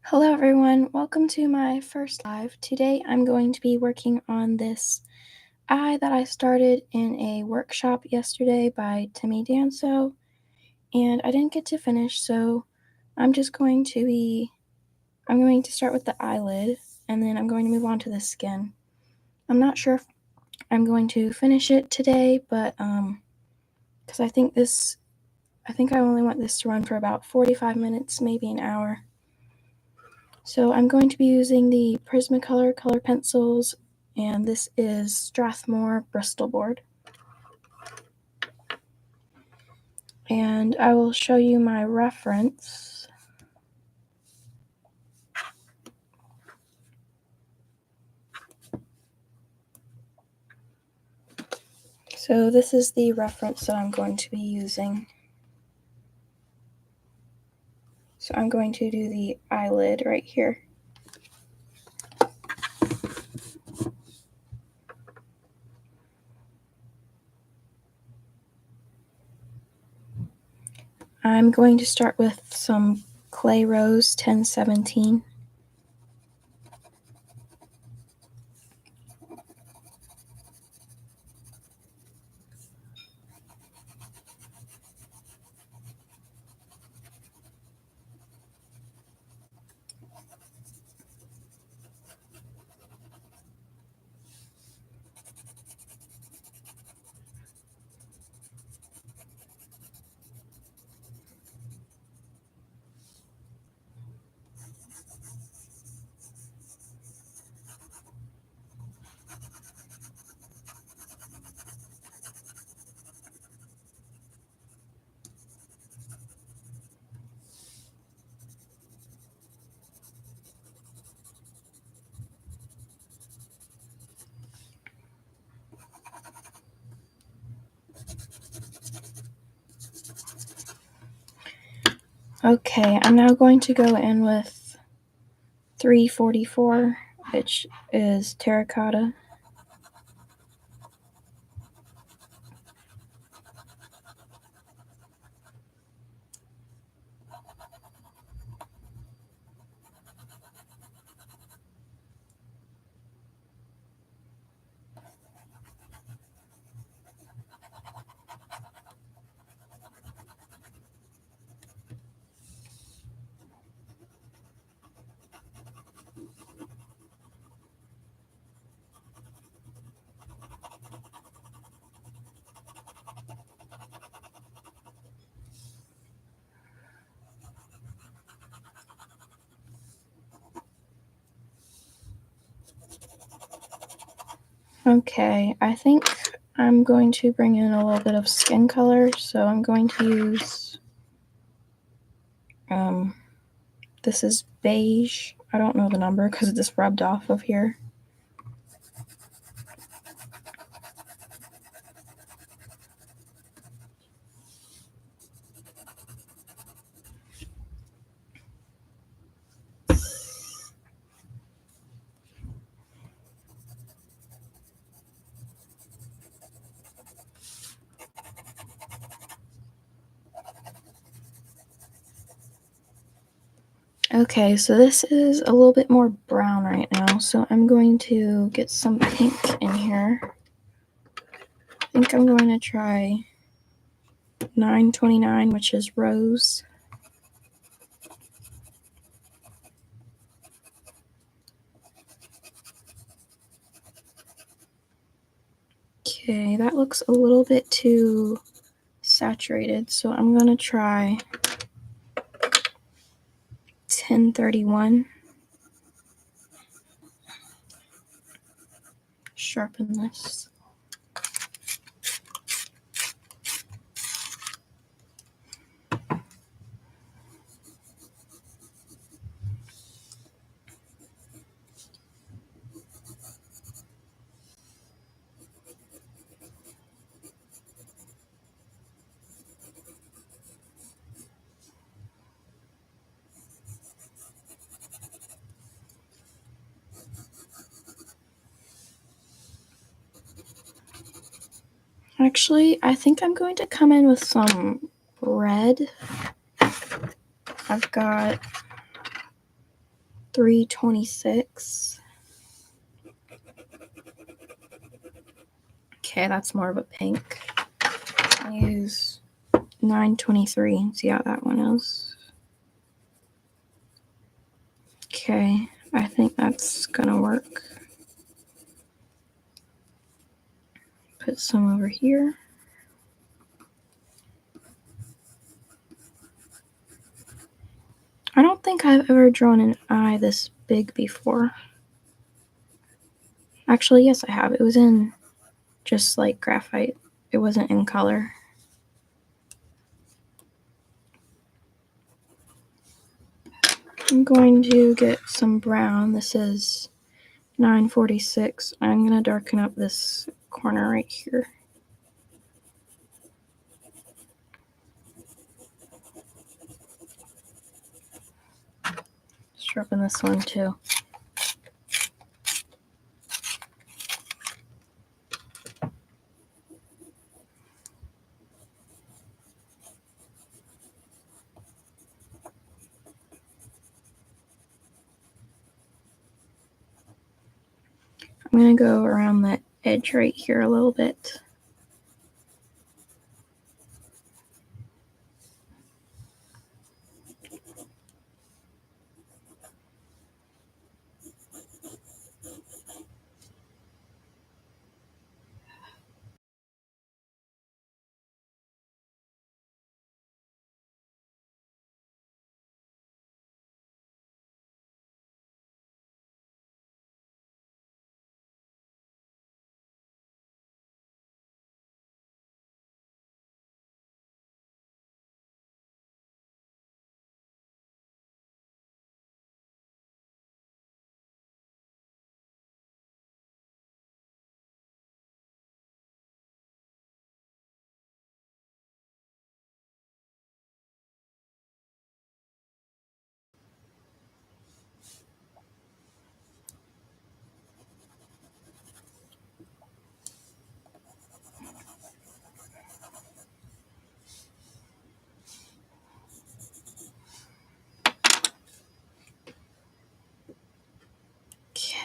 Hello everyone, welcome to my first live. Today I'm going to be working on this eye that I started in a workshop yesterday by Timmy Danso, and I didn't get to finish, so I'm going to start with the eyelid, and then I'm going to move on to the skin. I'm not sure if I'm going to finish it today, but because I think I only want this to run for about 45 minutes, maybe an hour. So I'm going to be using the Prismacolor color pencils, and this is Strathmore Bristol board. And I will show you my reference. So this is the reference that I'm going to be using. So I'm going to do the eyelid right here. I'm going to start with some Clay Rose 1017. Okay, I'm now going to go in with 344, which is terracotta. Okay, I think I'm going to bring in a little bit of skin color, so I'm going to use, this is beige. I don't know the number because it just rubbed off of here. Okay, so this is a little bit more brown right now, so I'm going to get some pink in here. I think I'm going to try 929, which is rose. Okay, that looks a little bit too saturated, so I'm going to try 1031. Sharpen this. Actually, I think I'm going to come in with some red. I've got 326. Okay, that's more of a pink. I'll use 923 and see how that one is. Okay, I think that's gonna work. Put some over here. I don't think I've ever drawn an eye this big before. Actually, yes, I have. It was in just like graphite. It wasn't in color. I'm going to get some brown. This is 946. I'm going to darken up this corner right here. Sharpen this one too. I'm going to go around that edge right here a little bit.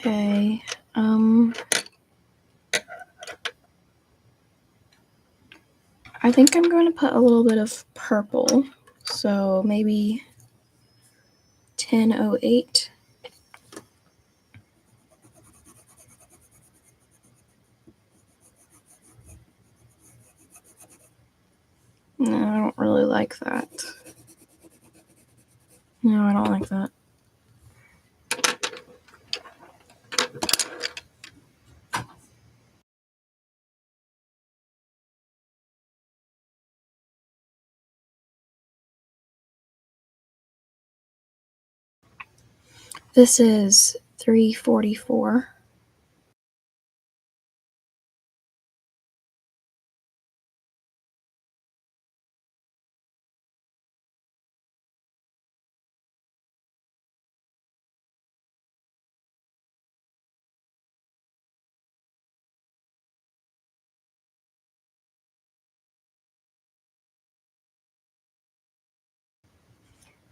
Okay. I think I'm going to put a little bit of purple. So maybe 1008. No, I don't really like that. No, I don't like that. This is 344.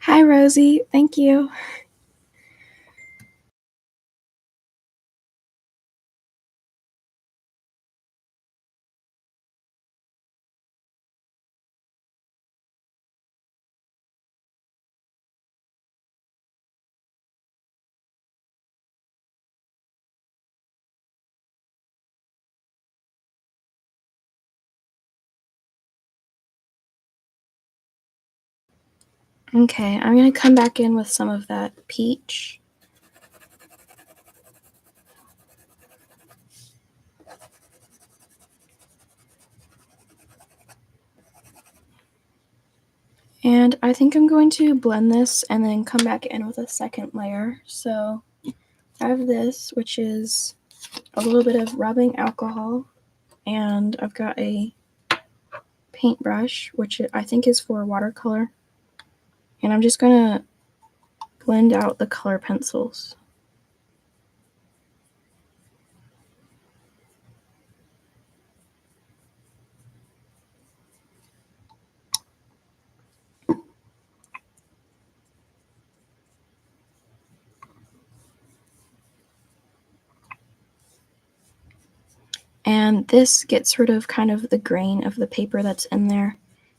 Hi, Rosie. Thank you. Okay, I'm going to come back in with some of that peach. And I think I'm going to blend this and then come back in with a second layer. So I have this, which is a little bit of rubbing alcohol, and I've got a paintbrush, which I think is for watercolor. And I'm just going to blend out the color pencils. And this gets rid of kind of the grain of the paper that's in there,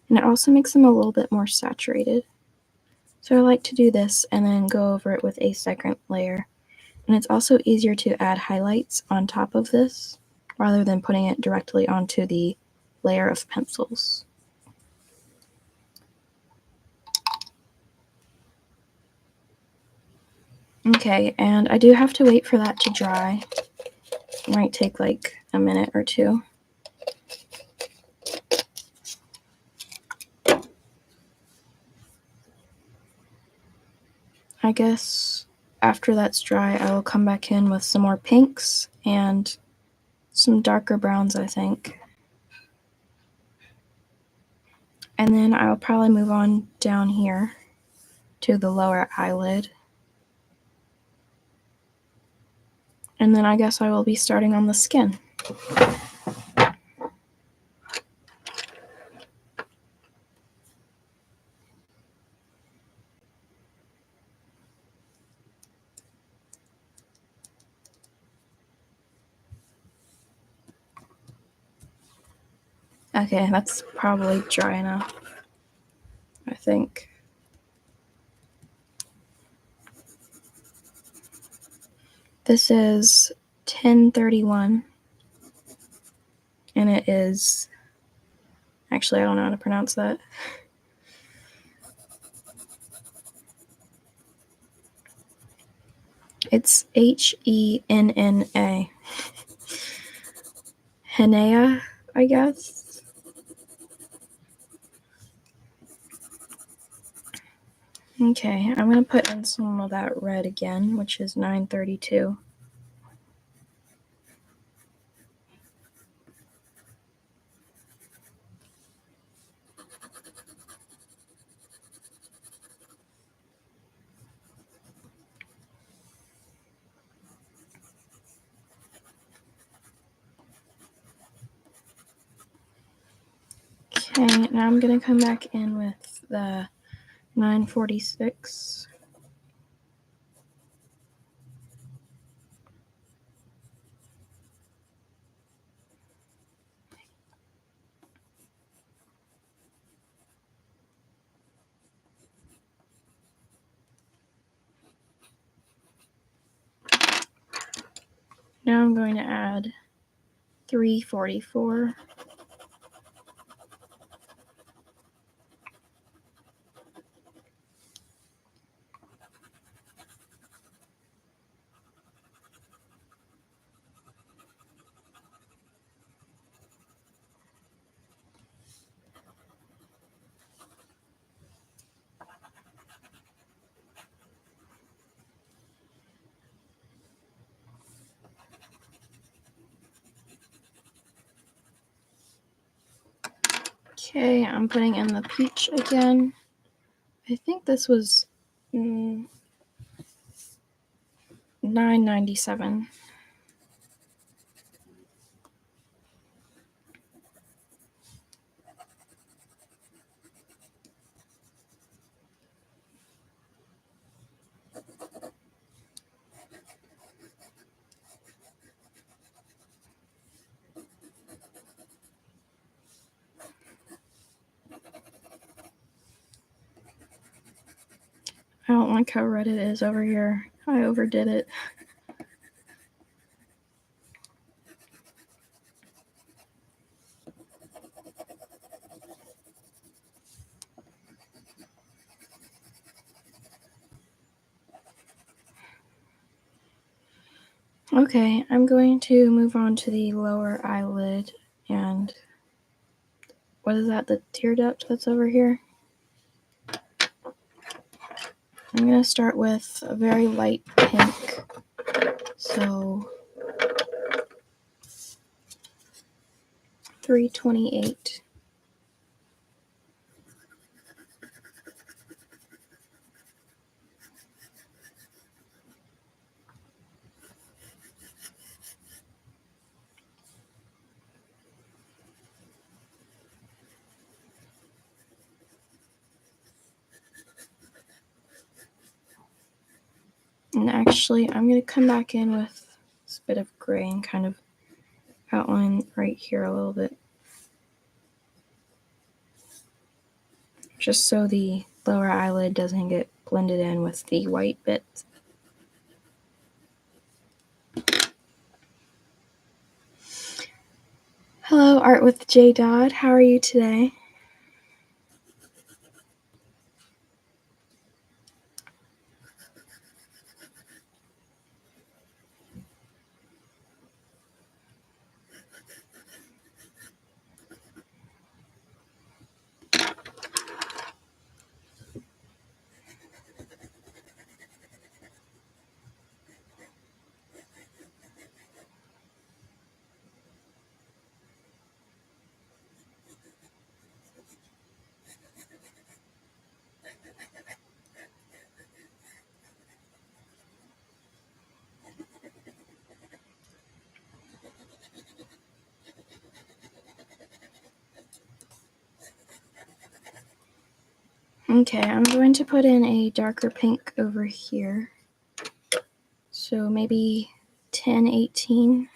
and it also makes them a little bit more saturated. So I like to do this and then go over it with a second layer. And it's also easier to add highlights on top of this rather than putting it directly onto the layer of pencils. Okay, and I do have to wait for that to dry. It might take like a minute or two. I guess after that's dry, I will come back in with some more pinks and some darker browns, I think. And then I'll probably move on down here to the lower eyelid. And then I guess I will be starting on the skin. Okay, that's probably dry enough, I think. This is 1031, and it is, actually I don't know how to pronounce that. It's Henna. Henna, I guess. Okay, I'm going to put in some of that red again, which is 932. Okay, now I'm going to come back in with the 946. Now I'm going to add 344. Okay, I'm putting in the peach again. I think this was $9.97. I don't like how red it is over here. I overdid it. Okay, I'm going to move on to the lower eyelid, and what is that, the tear duct that's over here? I'm going to start with a very light pink, so 328. And actually, I'm going to come back in with this bit of gray and kind of outline right here a little bit, just so the lower eyelid doesn't get blended in with the white bits. Hello, Art with J. Dodd. How are you today? Okay, I'm going to put in a darker pink over here. So maybe 1018.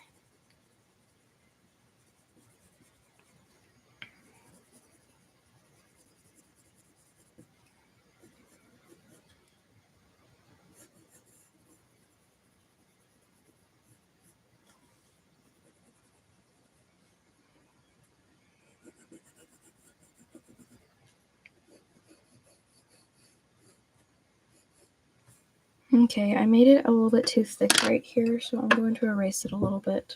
Okay, I made it a little bit too thick right here, so I'm going to erase it a little bit.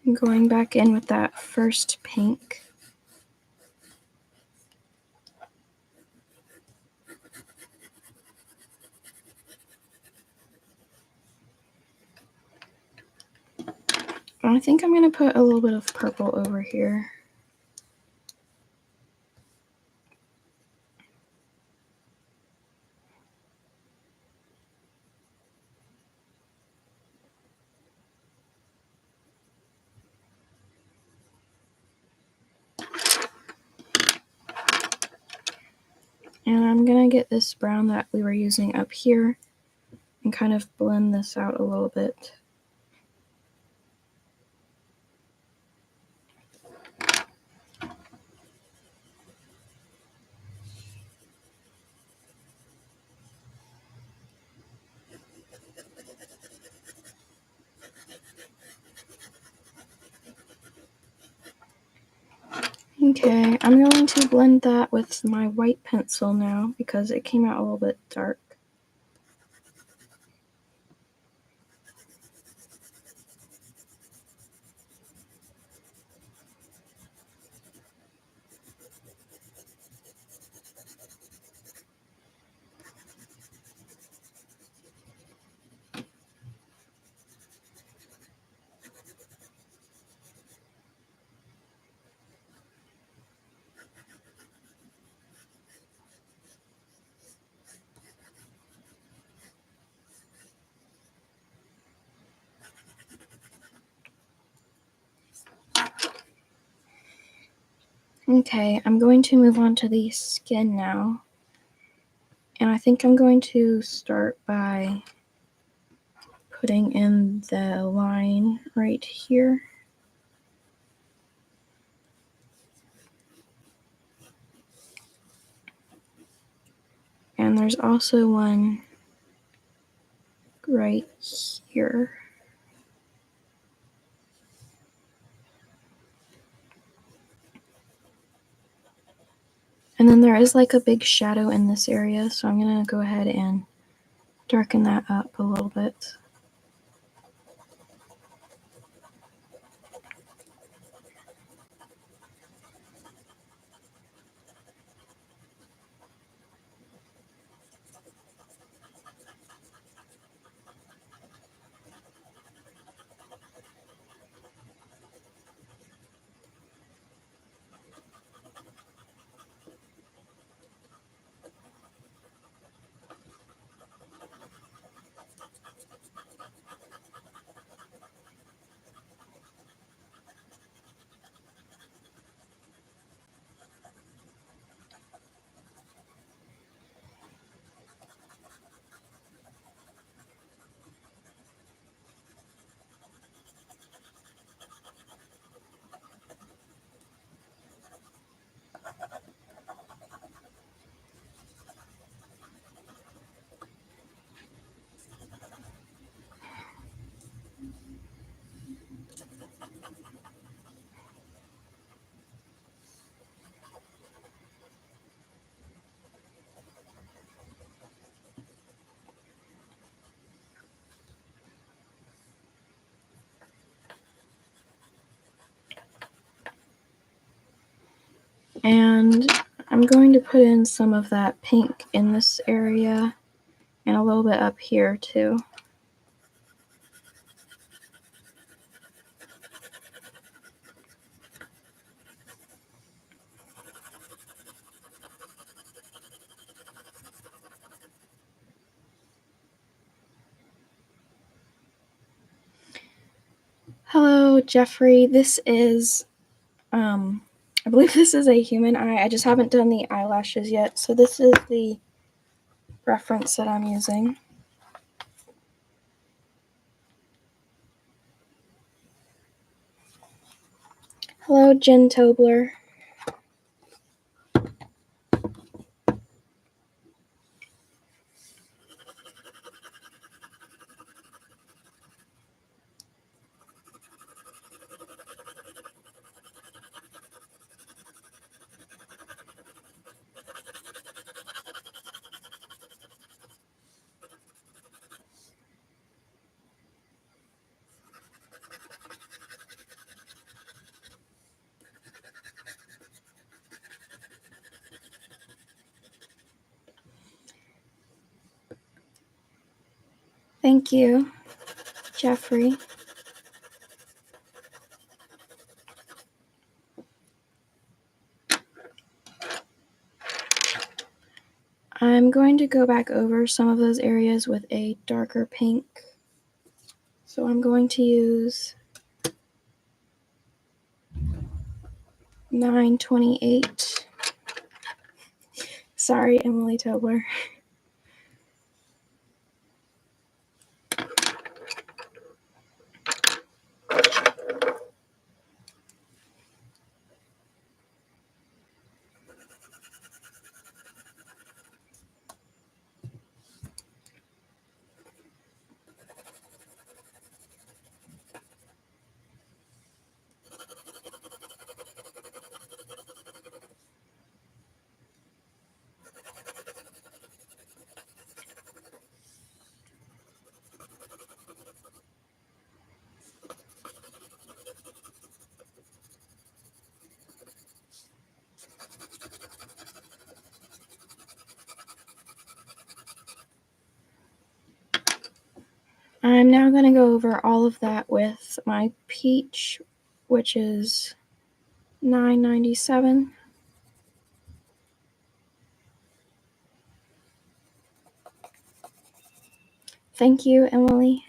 I'm going back in with that first pink. I think I'm going to put a little bit of purple over here. And I'm going to get this brown that we were using up here and kind of blend this out a little bit. Okay, I'm going to blend that with my white pencil now because it came out a little bit dark. Okay, I'm going to move on to the skin now. And I think I'm going to start by putting in the line right here. And there's also one right here. And then there is like a big shadow in this area, so I'm going to go ahead and darken that up a little bit. And I'm going to put in some of that pink in this area and a little bit up here too. Hello, Jeffrey. This is, I believe this is a human eye. I just haven't done the eyelashes yet, so this is the reference that I'm using. Hello, Jen Tobler. Thank you, Jeffrey. I'm going to go back over some of those areas with a darker pink. So I'm going to use 928. Sorry, Emily Tobler. I'm now going to go over all of that with my peach, which is 997. Thank you, Emily.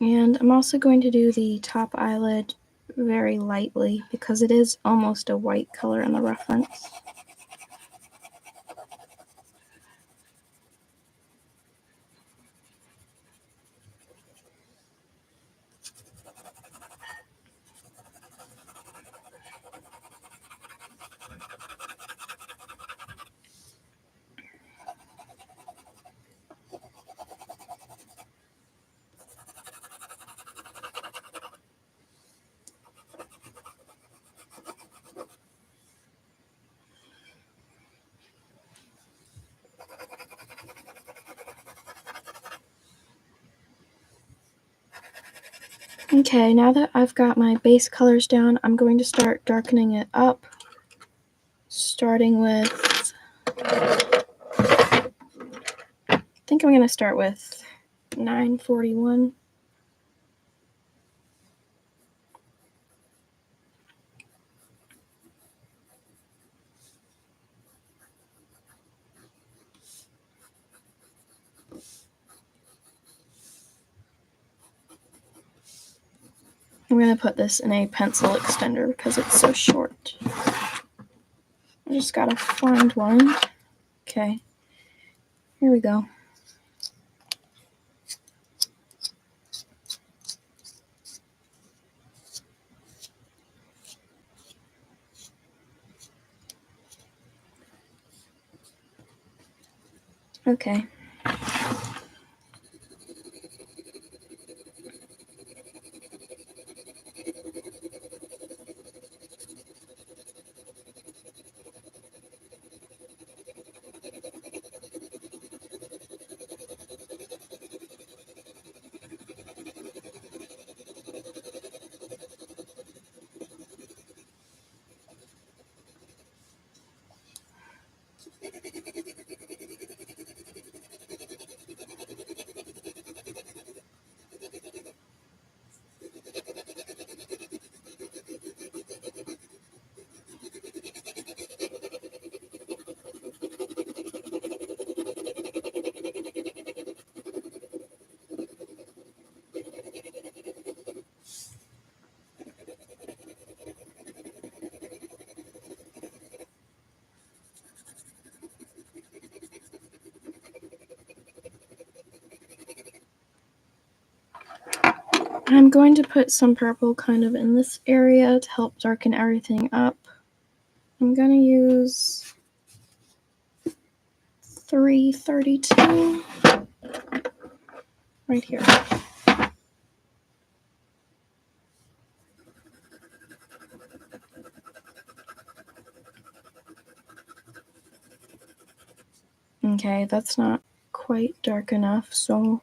And I'm also going to do the top eyelid very lightly because it is almost a white color in the reference. Okay, now that I've got my base colors down, I'm going to start darkening it up, starting with, I think I'm going to start with 941. I'm going to put this in a pencil extender because it's so short. I just gotta find one. Okay, here we go. Okay. I'm going to put some purple kind of in this area to help darken everything up. I'm going to use 332 right here. Okay, that's not quite dark enough, so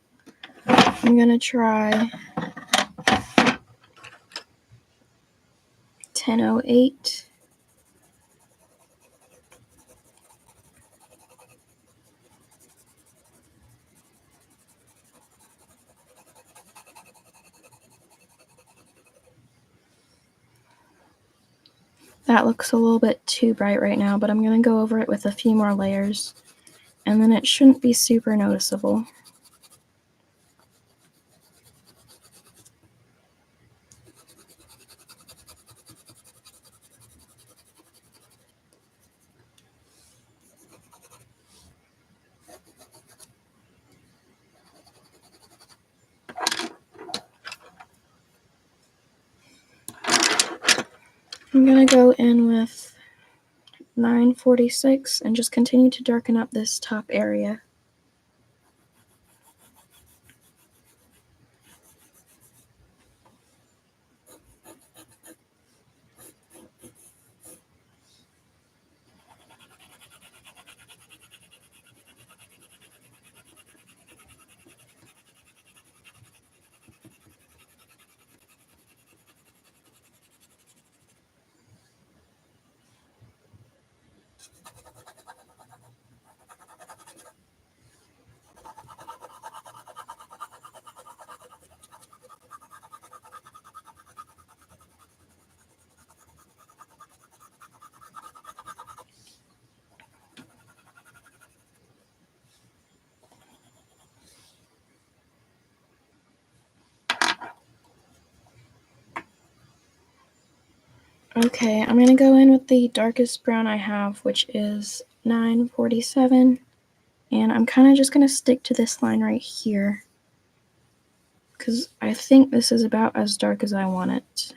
I'm going to try 1008. That looks a little bit too bright right now, but I'm going to go over it with a few more layers, and then it shouldn't be super noticeable. I'm going to go in with 946 and just continue to darken up this top area. Okay, I'm going to go in with the darkest brown I have, which is 947, and I'm kind of just going to stick to this line right here, because I think this is about as dark as I want it.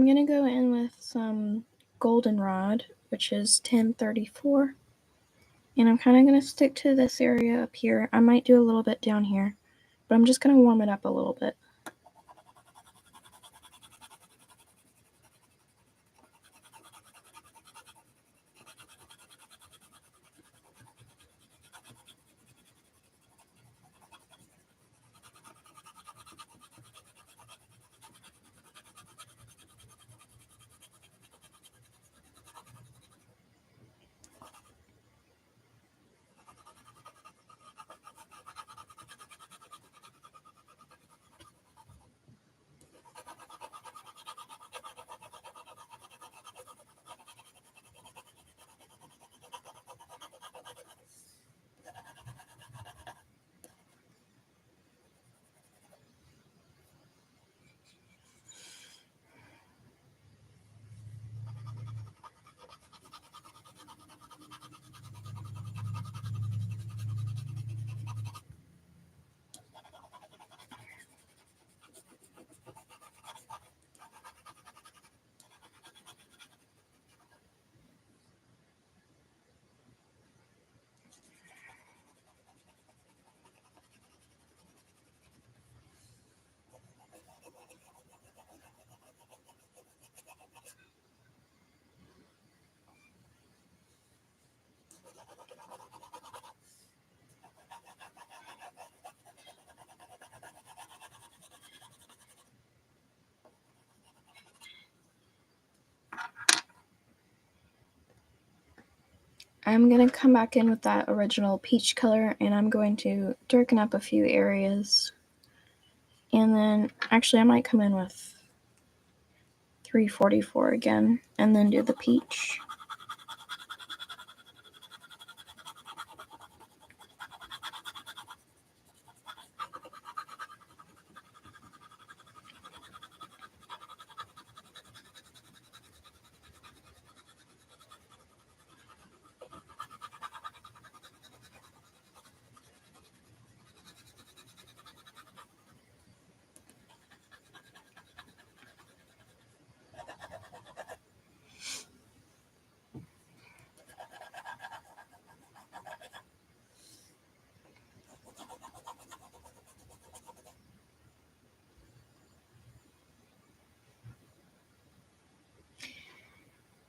I'm going to go in with some goldenrod, which is 1034. And I'm kind of going to stick to this area up here. I might do a little bit down here, but I'm just going to warm it up a little bit. I'm going to come back in with that original peach color, and I'm going to darken up a few areas. And then, actually, I might come in with 344 again, and then do the peach.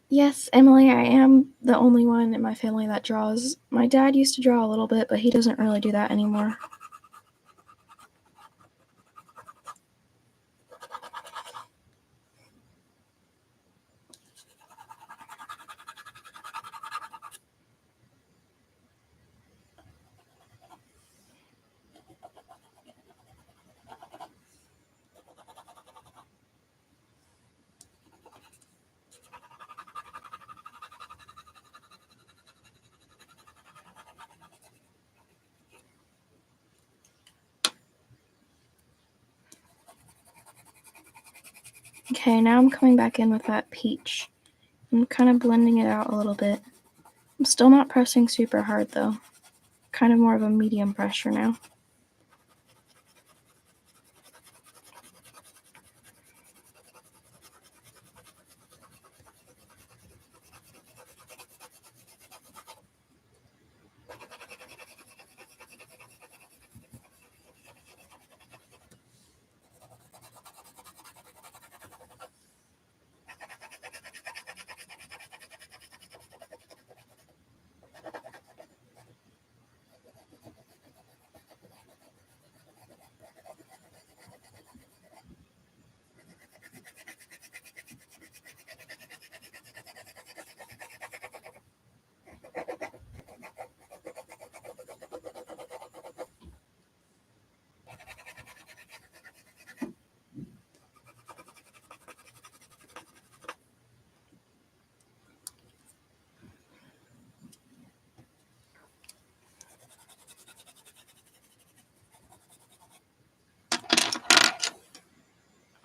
Yes, Emily, I am the only one in my family that draws. My dad used to draw a little bit, but he doesn't really do that anymore. Okay, now I'm coming back in with that peach. I'm kind of blending it out a little bit. I'm still not pressing super hard though. Kind of more of a medium pressure now.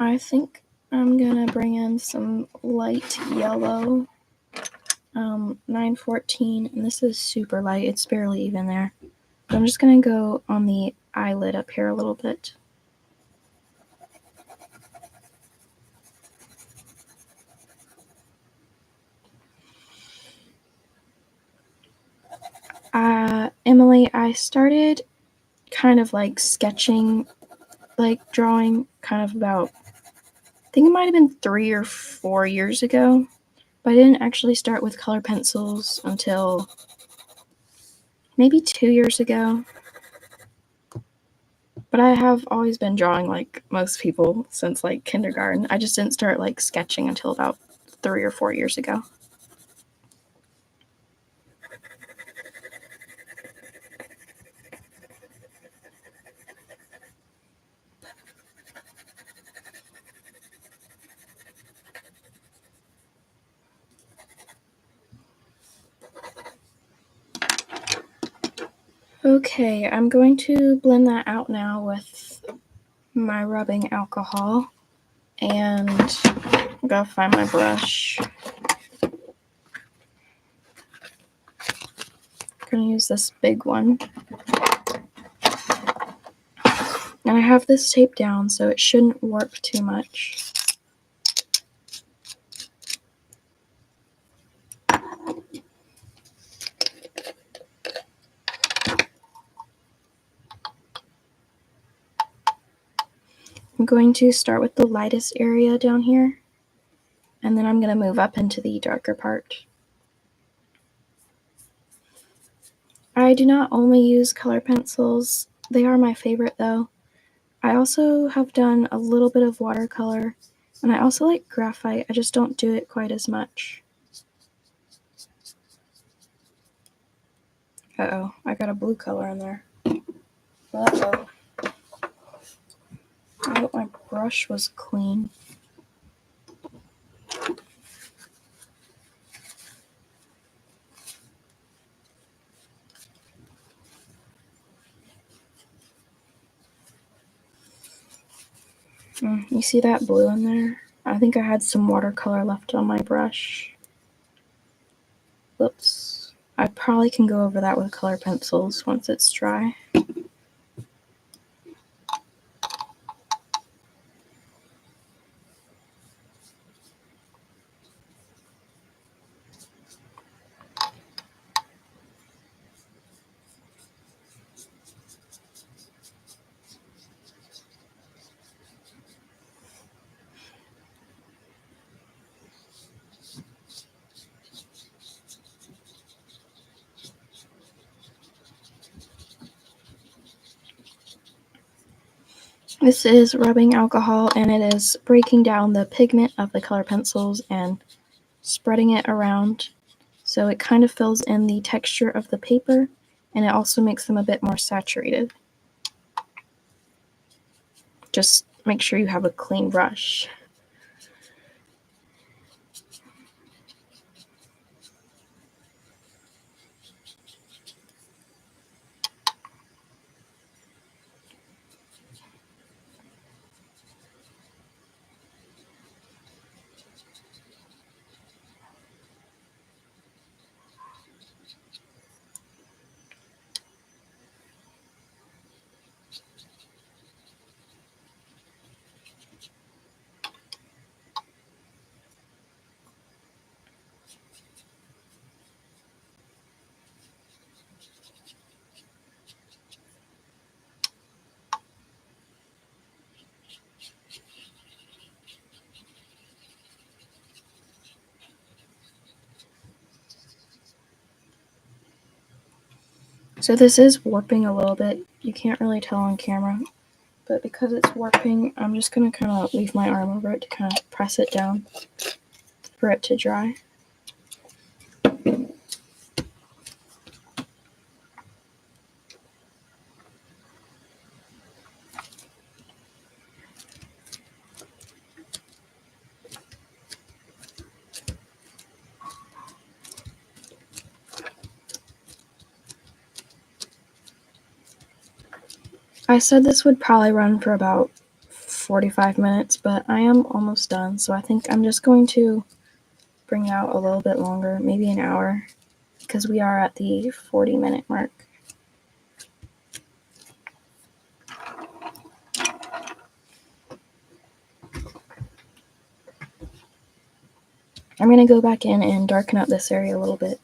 I think I'm gonna bring in some light yellow, 914, and this is super light, it's barely even there. But I'm just gonna go on the eyelid up here a little bit. Emily, I started kind of like sketching, like drawing kind of about, I think it might have been 3 or 4 years ago, but I didn't actually start with color pencils until maybe 2 years ago. But I have always been drawing like most people since like kindergarten. I just didn't start like sketching until about 3 or 4 years ago. Okay, I'm going to blend that out now with my rubbing alcohol, and I'm gonna find my brush. I'm gonna use this big one. And I have this taped down so it shouldn't warp too much. I'm going to start with the lightest area down here, and then I'm going to move up into the darker part. I do not only use color pencils, they are my favorite though. I also have done a little bit of watercolor, and I also like graphite, I just don't do it quite as much. Uh-oh, I got a blue color in there. Uh-oh. I hope my brush was clean. You see that blue in there? I think I had some watercolor left on my brush. Whoops. I probably can go over that with color pencils once it's dry. This is rubbing alcohol, and it is breaking down the pigment of the color pencils and spreading it around so it kind of fills in the texture of the paper, and it also makes them a bit more saturated. Just make sure you have a clean brush. So this is warping a little bit. You can't really tell on camera, but because it's warping, I'm just going to kind of leave my arm over it to kind of press it down for it to dry. I said this would probably run for about 45 minutes, but I am almost done, so I think I'm just going to bring it out a little bit longer, maybe an hour, because we are at the 40-minute mark. I'm going to go back in and darken up this area a little bit.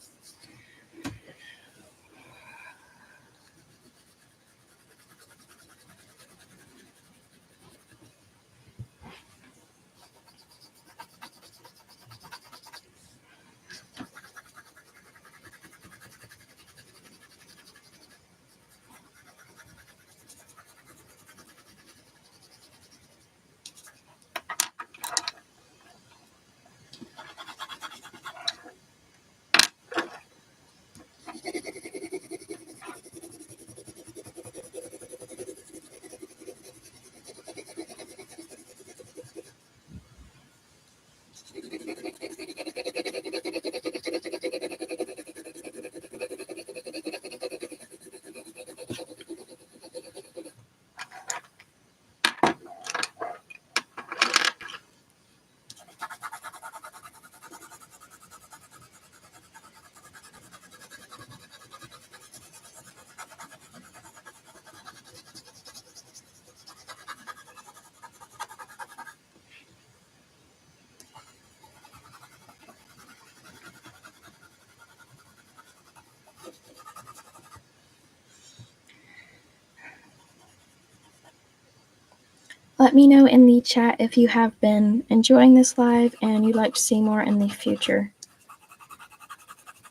Let me know in the chat if you have been enjoying this live and you'd like to see more in the future.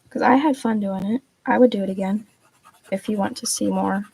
Because I had fun doing it. I would do it again if you want to see more.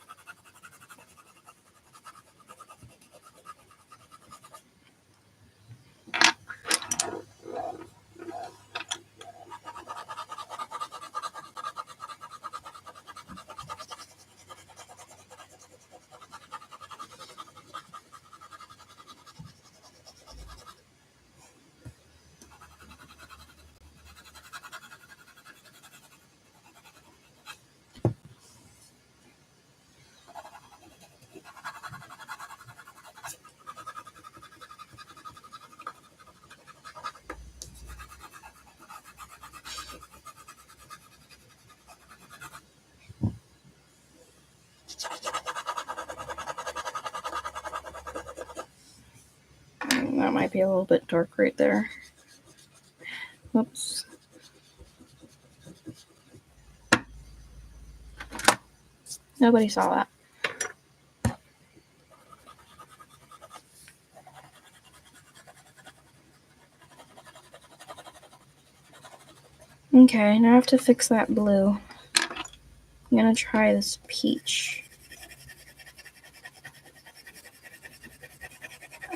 That might be a little bit dark right there. Whoops. Nobody saw that. Okay, now I have to fix that blue. I'm gonna try this peach.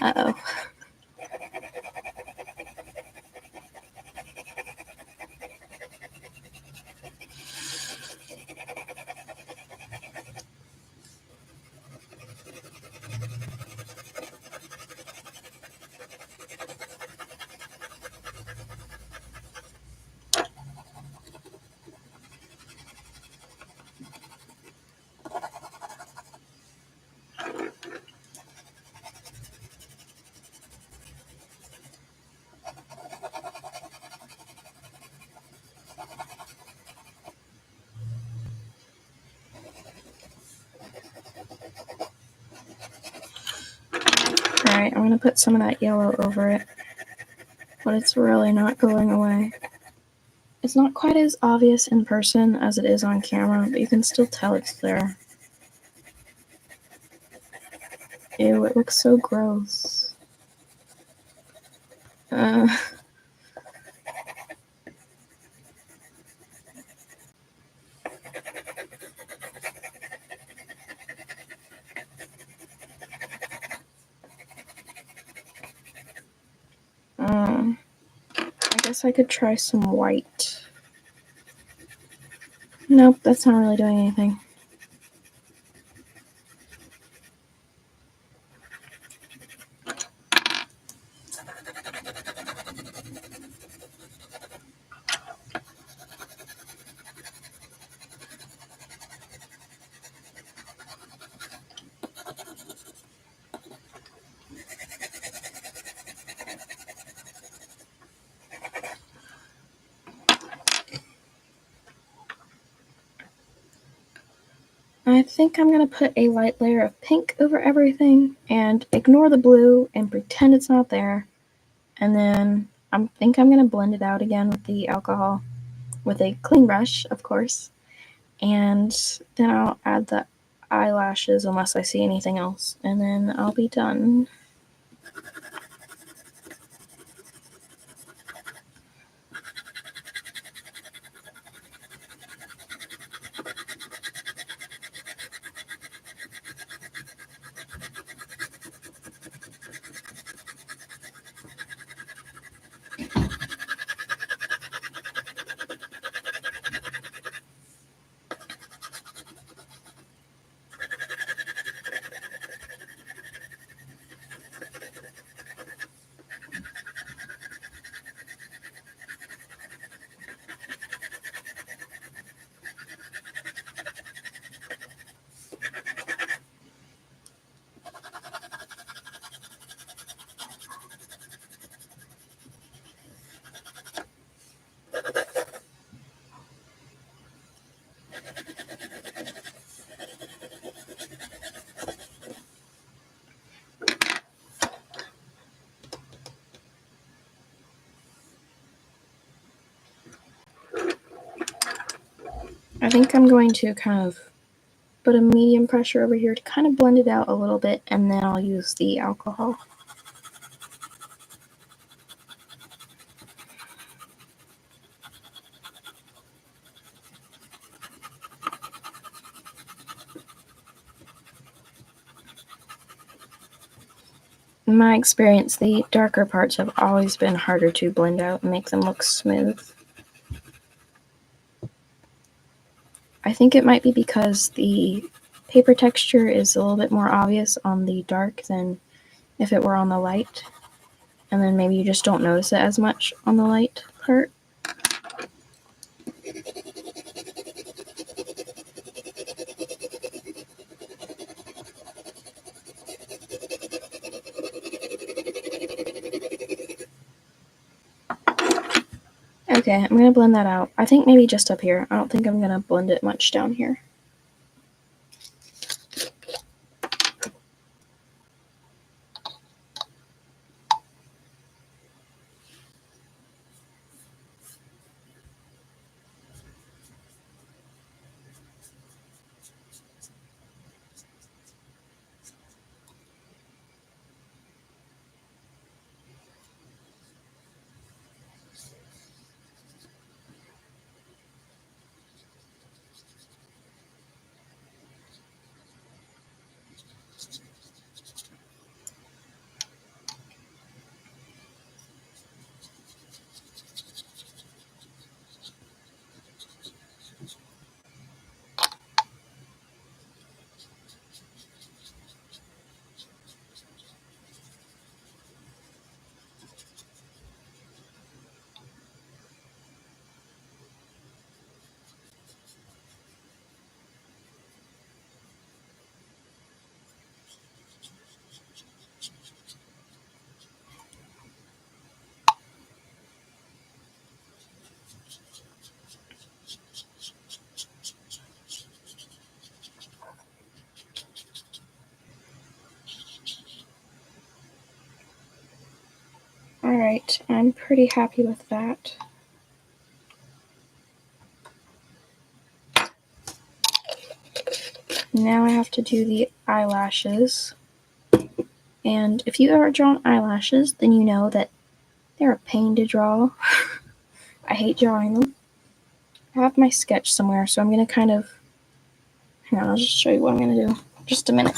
Uh-oh. Alright, I'm gonna put some of that yellow over it, but it's really not going away. It's not quite as obvious in person as it is on camera, but you can still tell it's there. Ew, it looks so gross. I guess I could try some white. Nope, that's not really doing anything. I think I'm going to put a light layer of pink over everything and ignore the blue and pretend it's not there. And then I think I'm going to blend it out again with the alcohol with a clean brush, of course. And then I'll add the eyelashes unless I see anything else. And then I'll be done. I think I'm going to kind of but a medium pressure over here to kind of blend it out a little bit, and then I'll use the alcohol. In my experience, the darker parts have always been harder to blend out and make them look smooth. I think it might be because the paper texture is a little bit more obvious on the dark than if it were on the light, and then maybe you just don't notice it as much on the light part. Okay, I'm going to blend that out. I think maybe just up here. I don't think I'm going to blend it much down here. Alright, I'm pretty happy with that. Now I have to do the eyelashes. And if you ever drawn eyelashes, then you know that they're a pain to draw. I hate drawing them. I have my sketch somewhere, so I'm going to kind of... Hang on, I'll just show you what I'm going to do. Just a minute.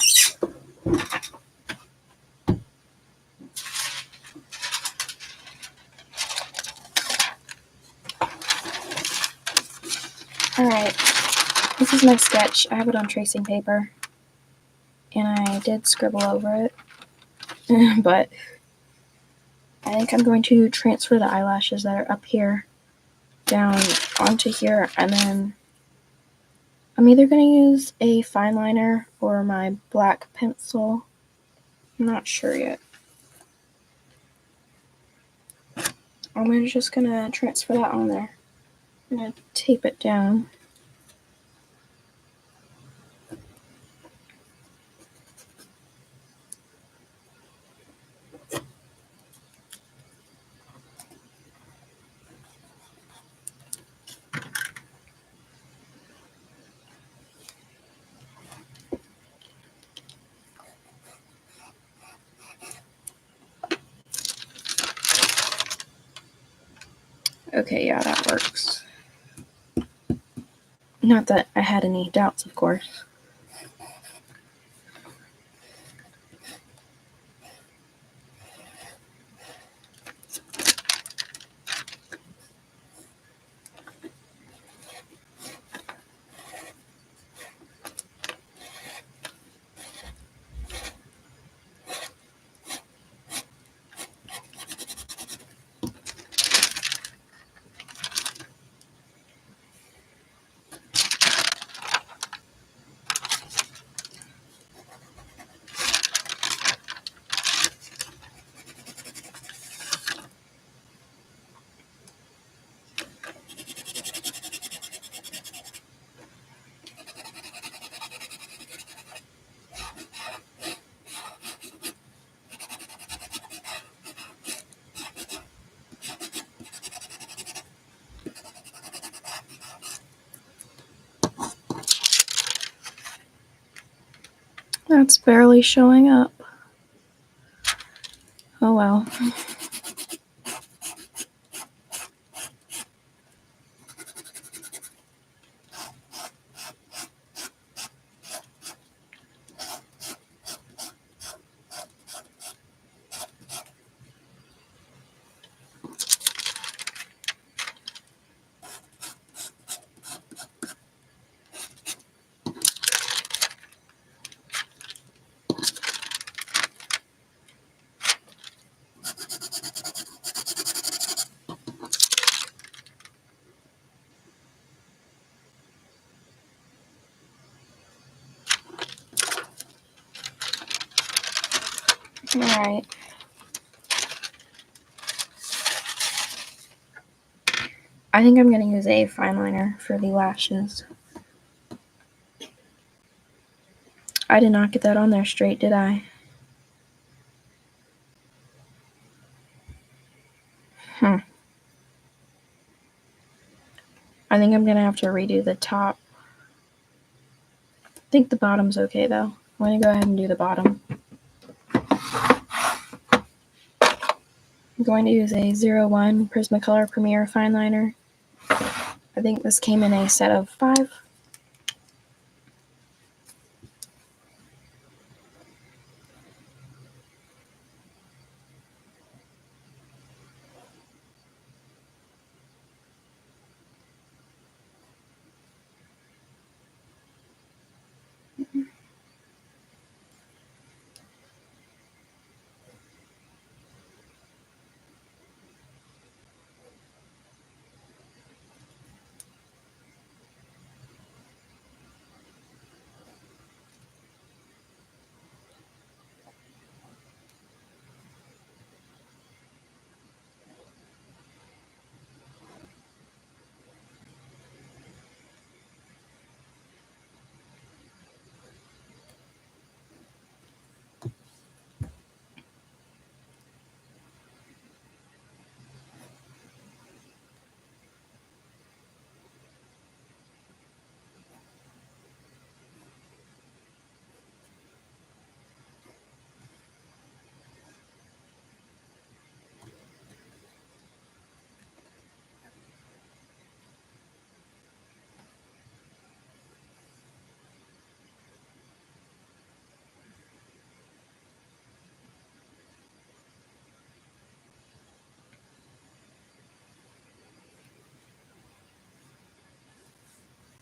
Alright, this is my sketch. I have it on tracing paper, and I did scribble over it, but I think I'm going to transfer the eyelashes that are up here down onto here, and then I'm either going to use a fine liner or my black pencil. I'm not sure yet. I'm just going to transfer that on there. I'm going to tape it down. Okay, yeah, that works. Not that I had any doubts, of course. That's barely showing up. Oh well. Alright. I think I'm going to use a fine liner for the lashes. I did not get that on there straight, did I? I think I'm going to have to redo the top. I think the bottom's okay though. I'm going to go ahead and do the bottom. I'm going to use a 01 Prismacolor Premier fine liner. I think this came in a set of 5.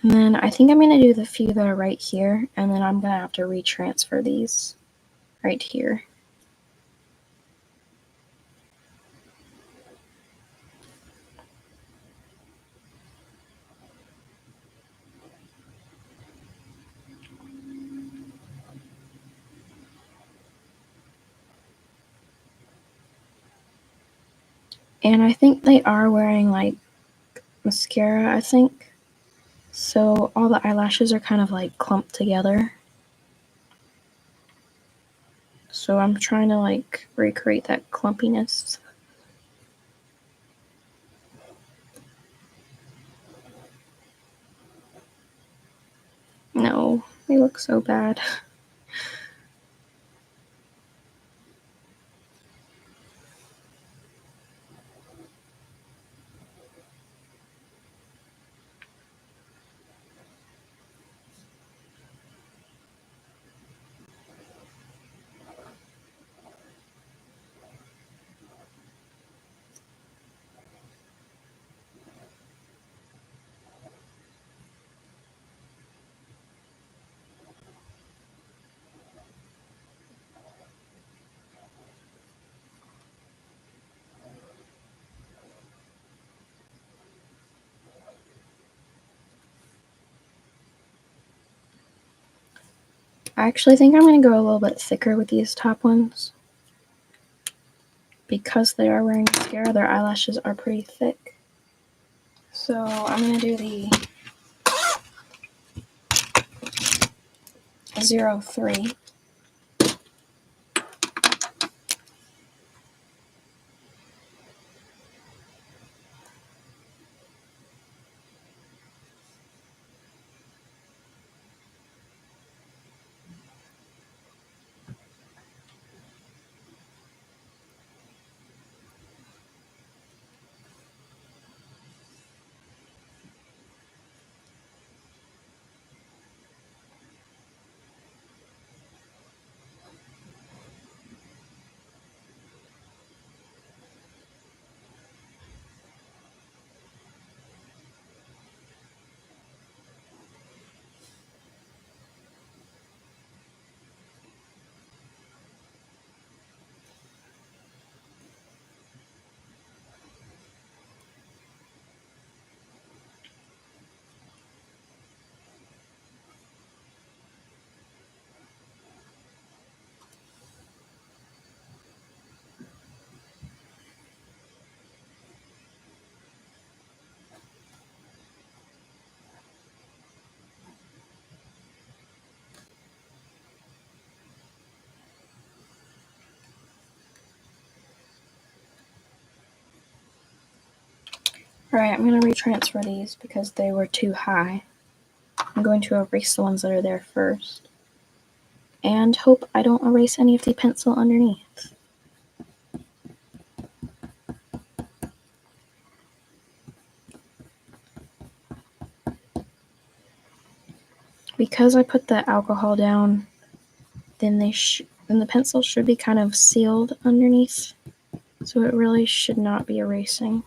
And then I think I'm going to do the few that are right here, and then I'm going to have to retransfer these right here. And I think they are wearing like mascara, I think. So all the eyelashes are kind of like clumped together. So I'm trying to like recreate that clumpiness. No, they look so bad. I actually think I'm going to go a little bit thicker with these top ones. Because they are wearing mascara, their eyelashes are pretty thick. So I'm going to do the 03. Alright, I'm going to retransfer these because they were too high. I'm going to erase the ones that are there first. And hope I don't erase any of the pencil underneath. Because I put the alcohol down, then the pencil should be kind of sealed underneath, so it really should not be erasing.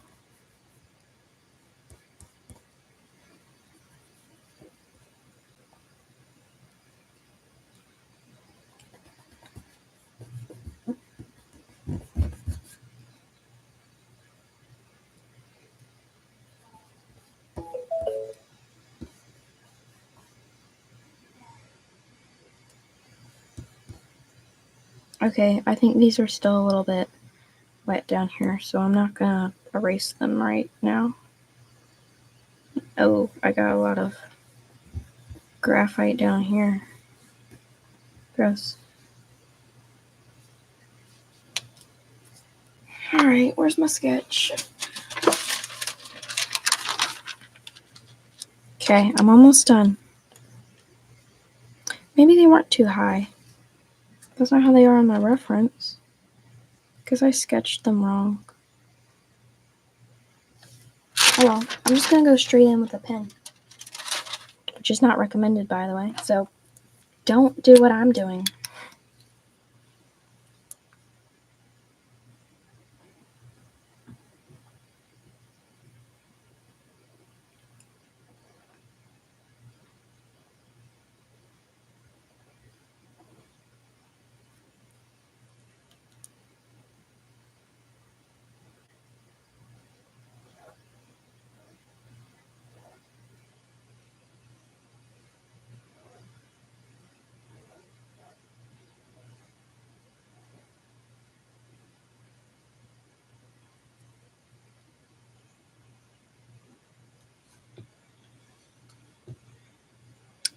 Okay, I think these are still a little bit wet down here, so I'm not gonna erase them right now. Oh, I got a lot of graphite down here. Gross. Alright, where's my sketch? Okay, I'm almost done. Maybe they weren't too high. That's not how they are on my reference. Because I sketched them wrong. Oh well, I'm just gonna go straight in with a pen. Which is not recommended, by the way. So, don't do what I'm doing.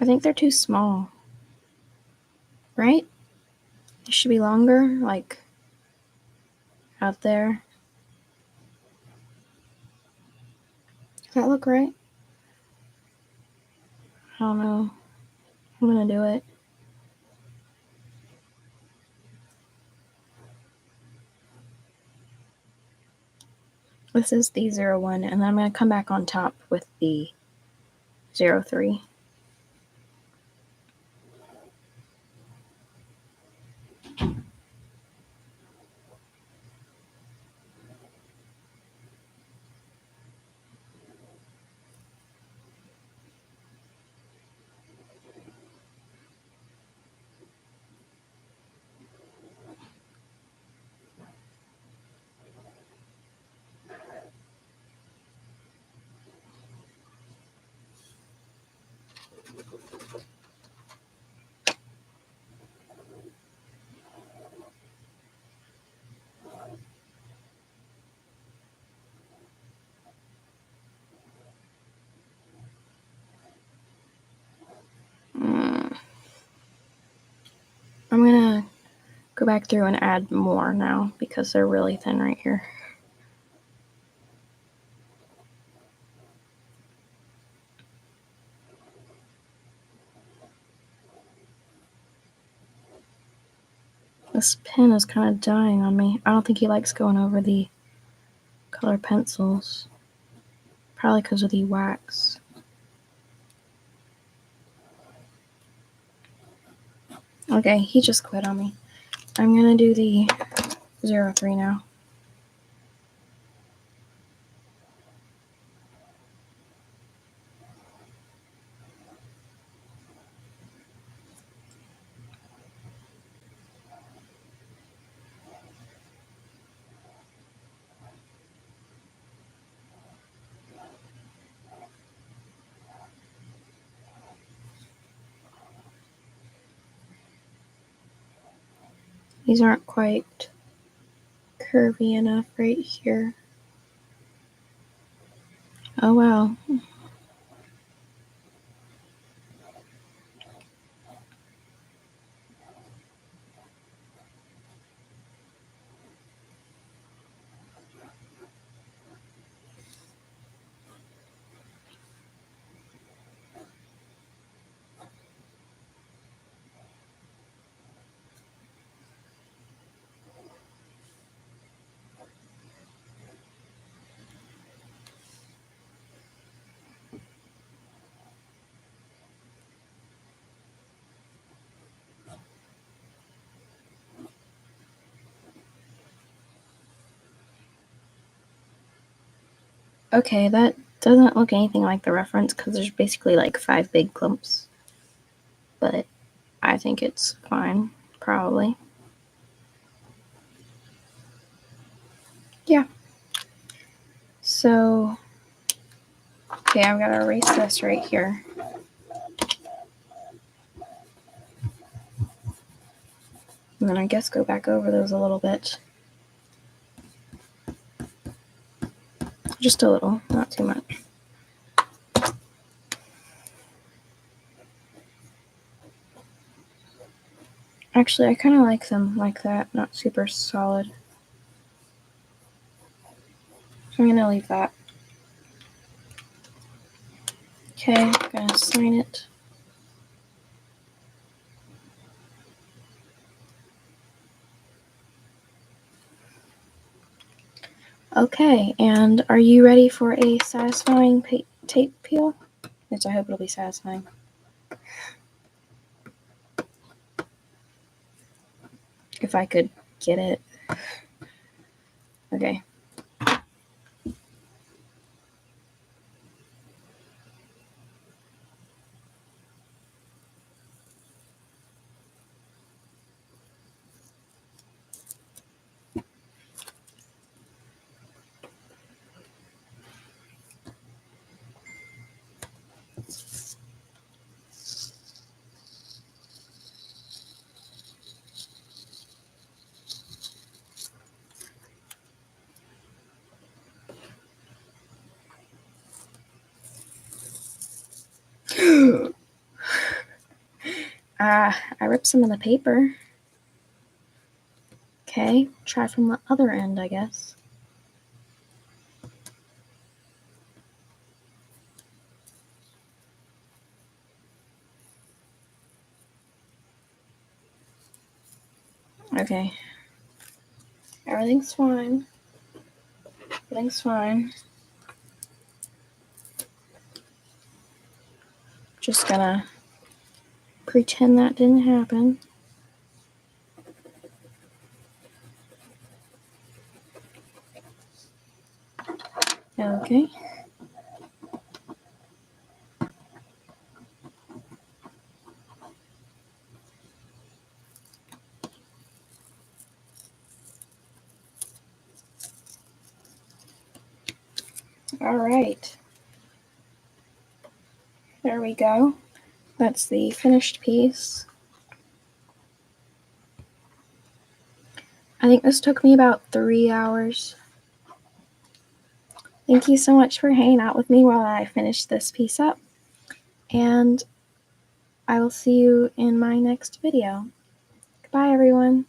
I think they're too small. Right? They should be longer, like out there. Does that look right? I don't know. I'm gonna do it. This is the 01, and then I'm gonna come back on top with the 03. I'm gonna go back through and add more now because they're really thin right here. This pen is kind of dying on me. I don't think he likes going over the color pencils. Probably because of the wax. Okay, he just quit on me. I'm gonna do the 03 now. These aren't quite curvy enough right here. Oh wow. Okay, that doesn't look anything like the reference because there's basically like 5 big clumps. But I think it's fine, probably. Yeah. So, okay, I've got to erase this right here. And then I guess go back over those a little bit. Just a little, not too much. Actually, I kind of like them like that, not super solid. So I'm going to leave that. Okay, I'm going to sign it. Okay, and are you ready for a satisfying tape peel? Which I hope it'll be satisfying. If I could get it. Okay. I ripped some of the paper. Okay, try from the other end, I guess. Okay. Everything's fine. Everything's fine. Just gonna pretend that didn't happen. Okay. All right. There we go. That's the finished piece. I think this took me about 3 hours. Thank you so much for hanging out with me while I finish this piece up. And I will see you in my next video. Goodbye, everyone.